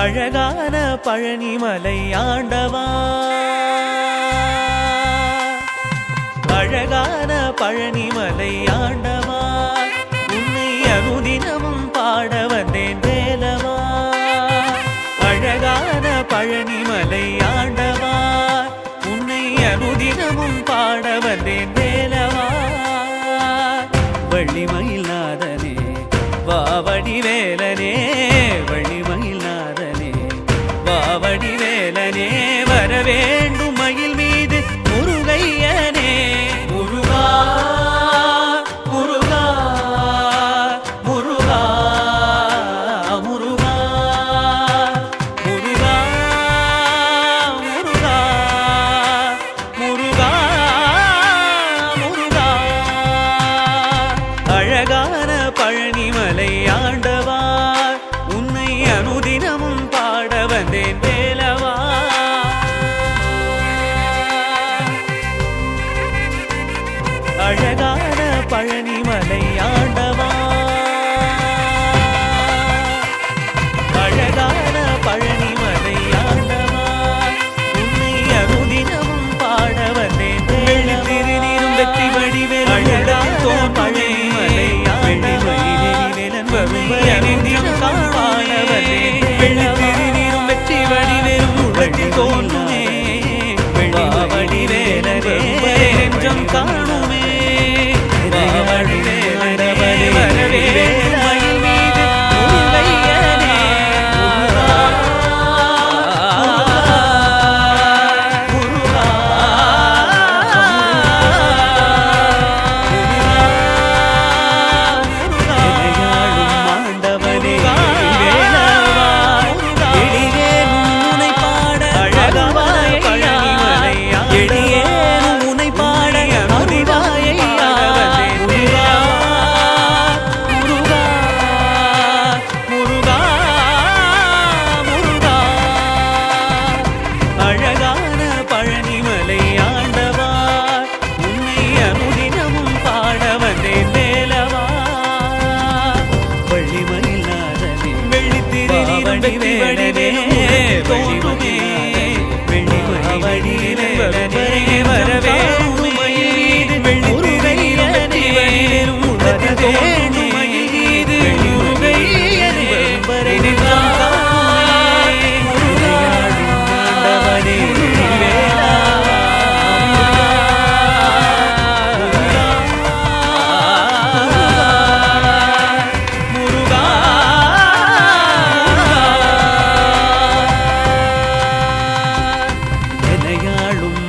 அழகான பழனிமலை ஆண்டவா, அழகான பழனிமலை ஆண்டவா, உன்னை அனுதினமும் பாட வந்தேன் வேலவா. அழகான பழனிமலை ஆண்டவா, உன்னை அனுதினமும் பாட வந்தேன் வேலவா. வள்ளிமயில் நாதனே வாவடி வேலனே, வள்ளிமயில் நாதனே வாவடி வேலனே, வர வேண்டும் மயில் மீது முருகையனே. முருகா முருகா முருகா முருகா முருகா முருகா முருகா முருகா. அழகான பழனிமலை ஆண்டவா, உன்னை அனுதினமும் பாட வந்தேன் வேலவா. அழகான பழனிமலை ஆண்டவா, அழகான பழனிமலை ஆண்டவா, உன்னை அனுதினமும் பாட வந்தேன் வேலவா. திருநீரும் வெற்றி வடிவேல் அழகான பழனிமலை ஆண்டவா, வரும் அனுதினம் பாட வந்தேன் வேலவா. திருநீரும் வெற்றி வடிவேலும் உலகில் தோன்றுமே, வாவடி வேலனே நெஞ்சம் காணுமே. வாவடி வேலனே வரவே மயில் மீது முருகையனே. முருகா முருகா எனையாளும் ஆண்டவனே வேலவா. எளியேனும் உன்னை பாட அழகான பழனிமலை எளியேனும் உன்னை பாட அருள்வாயையா. முருகா முருகா முருகா. அழகான பழனிமலை ஆண்டவா, உன்னை அனுதினமும் பாட வந்தேன் வேலவா. வள்ளிமயில் நாதனே வெள்ளித்திருநீரும் வெற்றி வடிவேலுமே தோன்றுமே, வெள்ளிமயில் வேலனே வரவே மயில் மீது வெள்ளித்திருநீரும் வெற்றி வடிவேலும் உலகில் தோன்றும் மயில் மீது முருகையனே வரை நின்றான் காணுமே. முருகையாடும் ஆண்டவனே வேலா. முருகா எனையாளும்